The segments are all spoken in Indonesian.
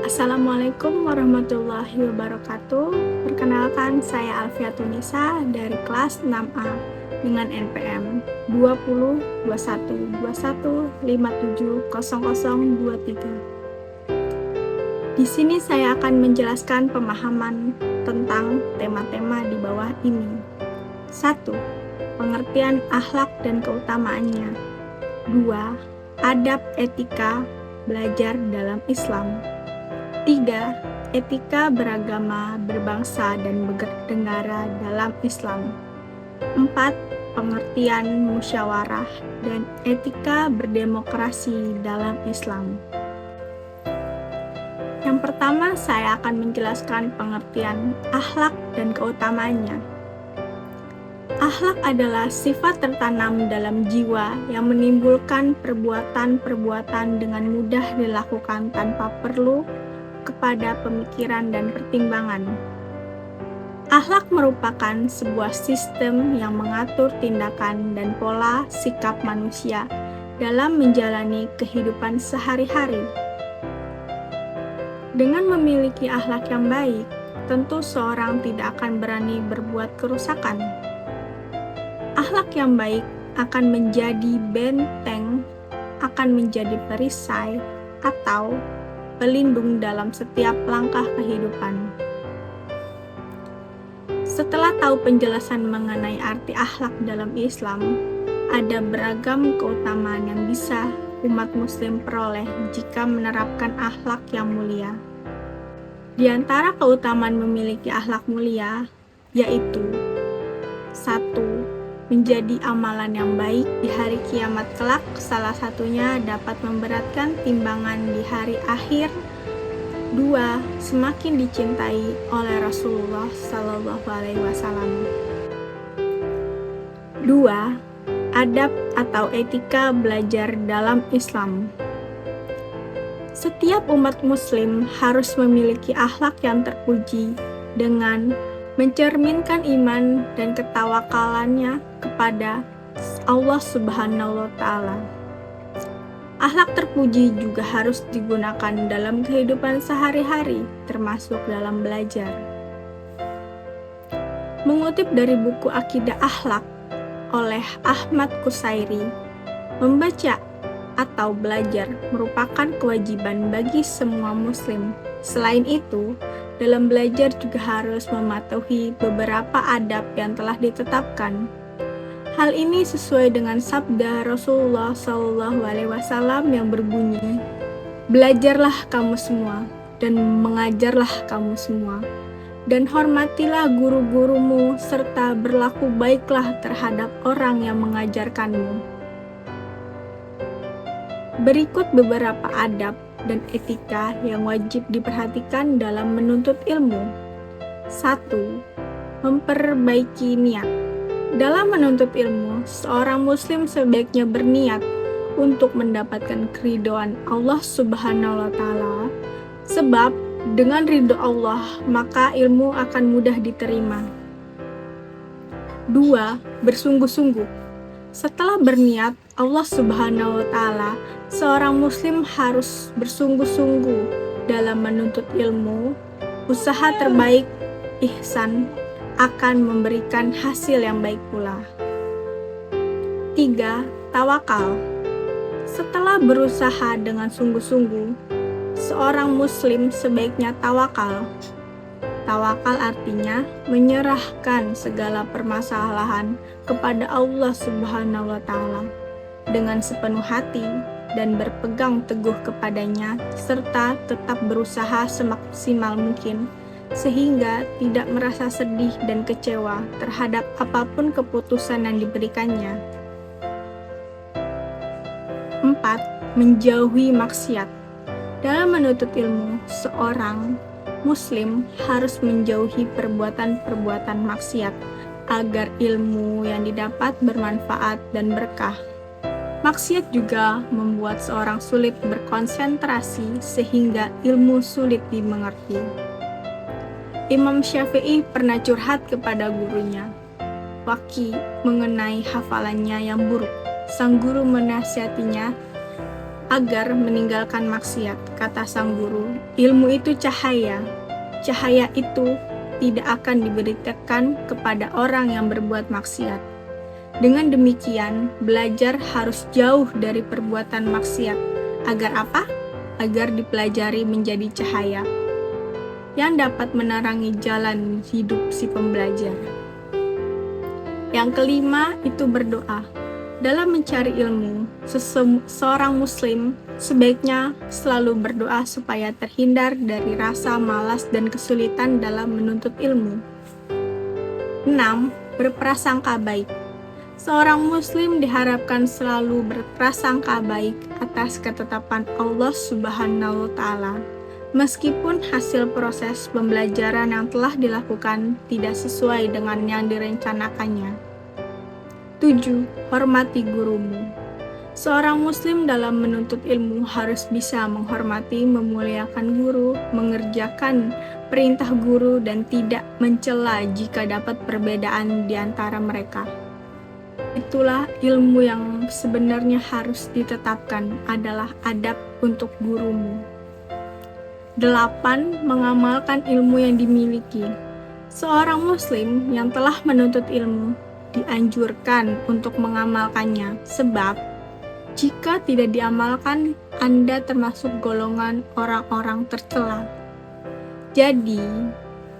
Assalamualaikum warahmatullahi wabarakatuh. Perkenalkan, saya Alfiatunisa dari kelas 6A dengan NPM 202121570023. Di sini saya akan menjelaskan pemahaman tentang tema-tema di bawah ini. 1. Pengertian akhlak dan keutamaannya. 2. Adab etika belajar dalam Islam. 3. Etika beragama, berbangsa, dan bernegara dalam Islam. 4. Pengertian musyawarah dan etika berdemokrasi dalam Islam. Yang pertama, saya akan menjelaskan pengertian akhlak dan keutamaannya. Akhlak adalah sifat tertanam dalam jiwa yang menimbulkan perbuatan-perbuatan dengan mudah dilakukan tanpa perlu kepada pemikiran dan pertimbangan. Akhlak merupakan sebuah sistem yang mengatur tindakan dan pola sikap manusia dalam menjalani kehidupan sehari-hari. Dengan memiliki akhlak yang baik, tentu seorang tidak akan berani berbuat kerusakan. Akhlak yang baik akan menjadi benteng, akan menjadi perisai, atau pelindung dalam setiap langkah kehidupan. Setelah tahu penjelasan mengenai arti akhlak dalam Islam, ada beragam keutamaan yang bisa umat muslim peroleh jika menerapkan akhlak yang mulia. Di antara keutamaan memiliki akhlak mulia, yaitu 1. Menjadi amalan yang baik di hari kiamat kelak, salah satunya dapat memberatkan timbangan di hari akhir. 2. Semakin dicintai oleh Rasulullah SAW. 2. Adab atau etika belajar dalam Islam. Setiap umat muslim harus memiliki akhlak yang terpuji dengan mencerminkan iman dan ketawakalannya kepada Allah Subhanahu wa Ta'ala. Akhlak terpuji juga harus digunakan dalam kehidupan sehari-hari, termasuk dalam belajar. Mengutip dari buku Akidah Akhlak oleh Ahmad Qusairi, membaca atau belajar merupakan kewajiban bagi semua muslim. Selain itu, dalam belajar juga harus mematuhi beberapa adab yang telah ditetapkan. Hal ini sesuai dengan sabda Rasulullah SAW yang berbunyi, "Belajarlah kamu semua dan mengajarlah kamu semua, dan hormatilah guru-gurumu serta berlaku baiklah terhadap orang yang mengajarkanmu." Berikut beberapa adab dan etika yang wajib diperhatikan dalam menuntut ilmu. 1. Memperbaiki niat. Dalam menuntut ilmu, seorang muslim sebaiknya berniat untuk mendapatkan keridhaan Allah Subhanahu wa Ta'ala, sebab dengan ridho Allah maka ilmu akan mudah diterima. 2. Bersungguh-sungguh. Setelah berniat Allah Subhanahu wa Ta'ala, seorang muslim harus bersungguh-sungguh dalam menuntut ilmu. Usaha terbaik, ihsan, akan memberikan hasil yang baik pula. 3. Tawakal. Setelah berusaha dengan sungguh-sungguh, seorang muslim sebaiknya tawakal. Tawakal artinya menyerahkan segala permasalahan kepada Allah Subhanahu wa Ta'ala dengan sepenuh hati dan berpegang teguh kepadanya, serta tetap berusaha semaksimal mungkin sehingga tidak merasa sedih dan kecewa terhadap apapun keputusan yang diberikannya. 4. Menjauhi maksiat. Dalam menuntut ilmu, seorang muslim harus menjauhi perbuatan-perbuatan maksiat agar ilmu yang didapat bermanfaat dan berkah. Maksiat juga membuat seorang sulit berkonsentrasi sehingga ilmu sulit dimengerti. Imam Syafi'i pernah curhat kepada gurunya, Waki, mengenai hafalannya yang buruk. Sang guru menasihatinya, agar meninggalkan maksiat. Kata sang guru, ilmu itu cahaya. Cahaya itu tidak akan diberitakan kepada orang yang berbuat maksiat. Dengan demikian, belajar harus jauh dari perbuatan maksiat. Agar apa? Agar dipelajari menjadi cahaya yang dapat menerangi jalan hidup si pembelajar. Yang kelima itu berdoa. Dalam mencari ilmu, seorang muslim sebaiknya selalu berdoa supaya terhindar dari rasa malas dan kesulitan dalam menuntut ilmu. 6. Berprasangka baik. Seorang muslim diharapkan selalu berprasangka baik atas ketetapan Allah Subhanahu wa Ta'ala, meskipun hasil proses pembelajaran yang telah dilakukan tidak sesuai dengan yang direncanakannya. 7. Hormati gurumu. Seorang muslim dalam menuntut ilmu harus bisa menghormati, memuliakan guru, mengerjakan perintah guru, dan tidak mencela jika dapat perbedaan di antara mereka. Itulah ilmu yang sebenarnya harus ditetapkan adalah adab untuk gurumu. 8. Mengamalkan ilmu yang dimiliki. Seorang muslim yang telah menuntut ilmu dianjurkan untuk mengamalkannya, sebab jika tidak diamalkan, Anda termasuk golongan orang-orang tercela. Jadi,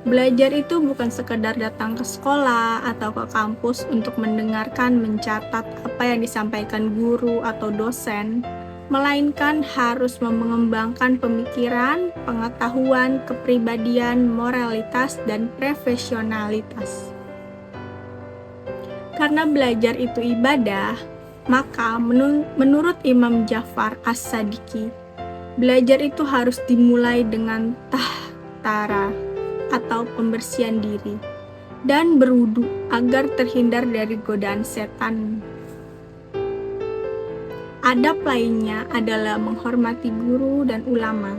belajar itu bukan sekedar datang ke sekolah atau ke kampus untuk mendengarkan, mencatat apa yang disampaikan guru atau dosen, melainkan harus mengembangkan pemikiran, pengetahuan, kepribadian, moralitas, dan profesionalitas. Karena belajar itu ibadah, maka menurut Imam Ja'far As-Sadiqi, belajar itu harus dimulai dengan tahtara atau pembersihan diri dan berwudu agar terhindar dari godaan setan. Adab lainnya adalah menghormati guru dan ulama.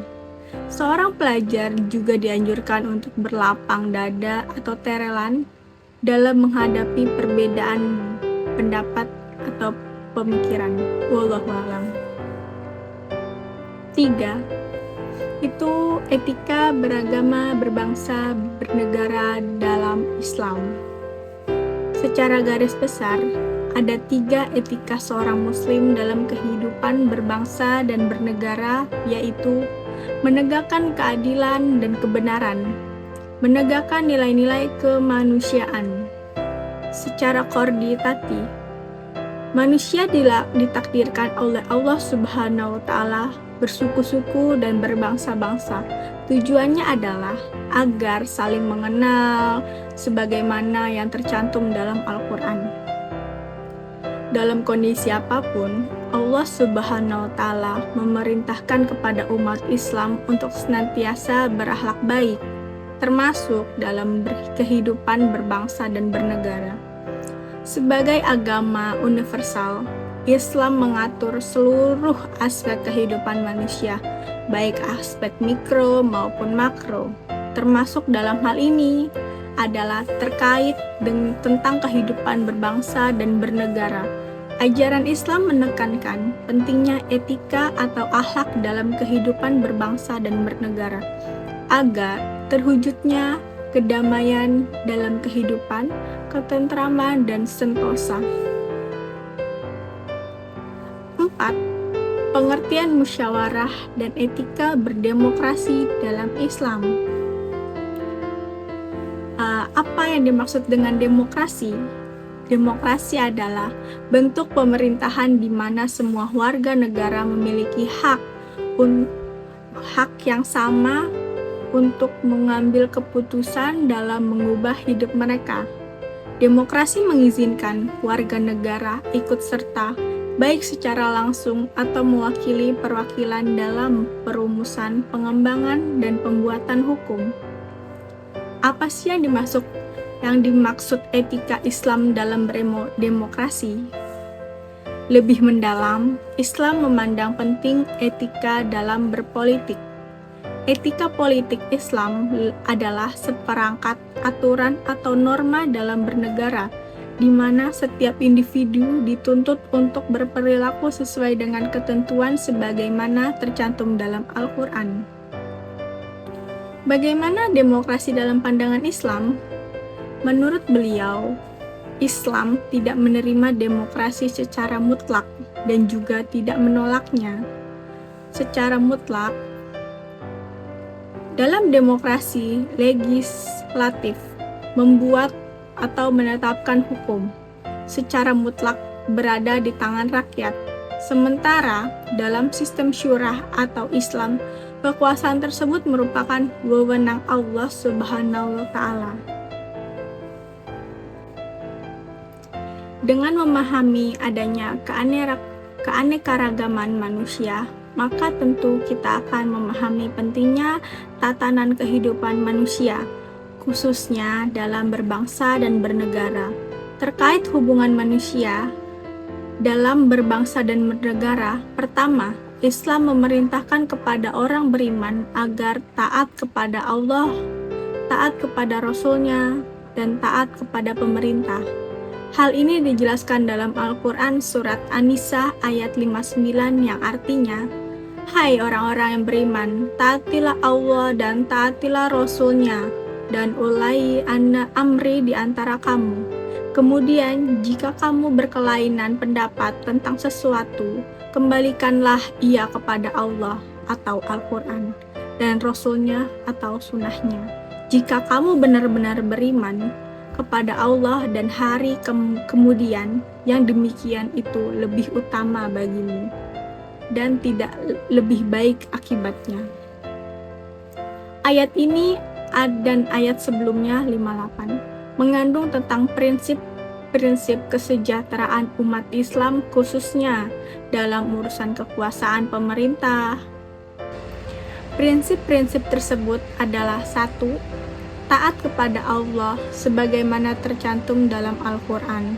Seorang pelajar juga dianjurkan untuk berlapang dada atau terelan dalam menghadapi perbedaan pendapat atau pemikiran. Wallahu a'lam. 3. Itu etika beragama, berbangsa, bernegara dalam Islam. Secara garis besar, ada 3 etika seorang muslim dalam kehidupan berbangsa dan bernegara, yaitu menegakkan keadilan dan kebenaran, menegakkan nilai-nilai kemanusiaan. Secara koordinasi, manusia ditakdirkan oleh Allah Subhanahu wa Ta'ala bersuku-suku dan berbangsa-bangsa. Tujuannya adalah agar saling mengenal sebagaimana yang tercantum dalam Al-Quran. Dalam kondisi apapun, Allah Subhanahu wa Ta'ala memerintahkan kepada umat Islam untuk senantiasa berakhlak baik, termasuk dalam kehidupan berbangsa dan bernegara. Sebagai agama universal, Islam mengatur seluruh aspek kehidupan manusia, baik aspek mikro maupun makro. Termasuk dalam hal ini adalah terkait tentang kehidupan berbangsa dan bernegara. Ajaran Islam menekankan pentingnya etika atau akhlak dalam kehidupan berbangsa dan bernegara, agar terwujudnya kedamaian dalam kehidupan, ketentraman, dan sentosa. 4. Pengertian musyawarah dan etika berdemokrasi dalam Islam. Apa yang dimaksud dengan demokrasi? Demokrasi adalah bentuk pemerintahan di mana semua warga negara memiliki hak yang sama untuk mengambil keputusan dalam mengubah hidup mereka. Demokrasi mengizinkan warga negara ikut serta, baik secara langsung atau mewakili perwakilan dalam perumusan, pengembangan, dan pembuatan hukum. Apa sih yang dimaksud etika Islam dalam demokrasi? Lebih mendalam, Islam memandang penting etika dalam berpolitik. Etika politik Islam adalah seperangkat aturan atau norma dalam bernegara di mana setiap individu dituntut untuk berperilaku sesuai dengan ketentuan sebagaimana tercantum dalam Al-Quran. Bagaimana demokrasi dalam pandangan Islam? Menurut beliau, Islam tidak menerima demokrasi secara mutlak dan juga tidak menolaknya secara mutlak. Dalam demokrasi, legislatif membuat atau menetapkan hukum secara mutlak berada di tangan rakyat. Sementara dalam sistem syurah atau Islam, kekuasaan tersebut merupakan wewenang Allah Subhanahu wa Ta'ala. Dengan memahami adanya keanekaragaman manusia, maka tentu kita akan memahami pentingnya tatanan kehidupan manusia, khususnya dalam berbangsa dan bernegara. Terkait hubungan manusia dalam berbangsa dan bernegara, pertama, Islam memerintahkan kepada orang beriman agar taat kepada Allah, taat kepada Rasul-Nya, dan taat kepada pemerintah. Hal ini dijelaskan dalam Al-Quran Surat An-Nisa ayat 59 yang artinya, "Hai orang-orang yang beriman, taatilah Allah dan taatilah Rasul-Nya, dan ulai amri di antara kamu. Kemudian, jika kamu berkelainan pendapat tentang sesuatu, kembalikanlah ia kepada Allah atau Al-Quran, dan Rasul-Nya atau Sunnah-Nya. Jika kamu benar-benar beriman kepada Allah dan hari kemudian, yang demikian itu lebih utama bagimu dan tidak lebih baik akibatnya." Ayat ini dan ayat sebelumnya 58 mengandung tentang prinsip kesejahteraan umat Islam, khususnya dalam urusan kekuasaan pemerintah. Prinsip-prinsip tersebut adalah: 1. Taat kepada Allah sebagaimana tercantum dalam Al-Quran.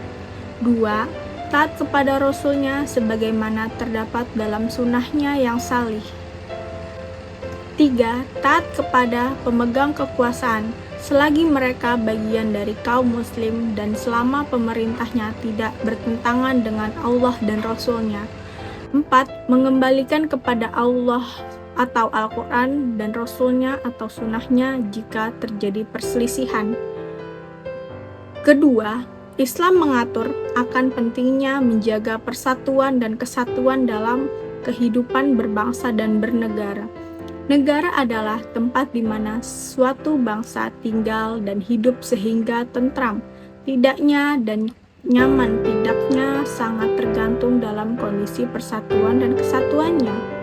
2. Taat kepada Rasul-Nya sebagaimana terdapat dalam sunnah-Nya yang salih. 3. Taat kepada pemegang kekuasaan selagi mereka bagian dari kaum muslim dan selama pemerintahnya tidak bertentangan dengan Allah dan Rasul-Nya. 4. Mengembalikan kepada Allah atau Al-Quran dan Rasul-Nya atau Sunnah-Nya jika terjadi perselisihan. Kedua, Islam mengatur akan pentingnya menjaga persatuan dan kesatuan dalam kehidupan berbangsa dan bernegara. Negara adalah tempat di mana suatu bangsa tinggal dan hidup sehingga tentram tidaknya dan nyaman tidaknya sangat tergantung dalam kondisi persatuan dan kesatuannya.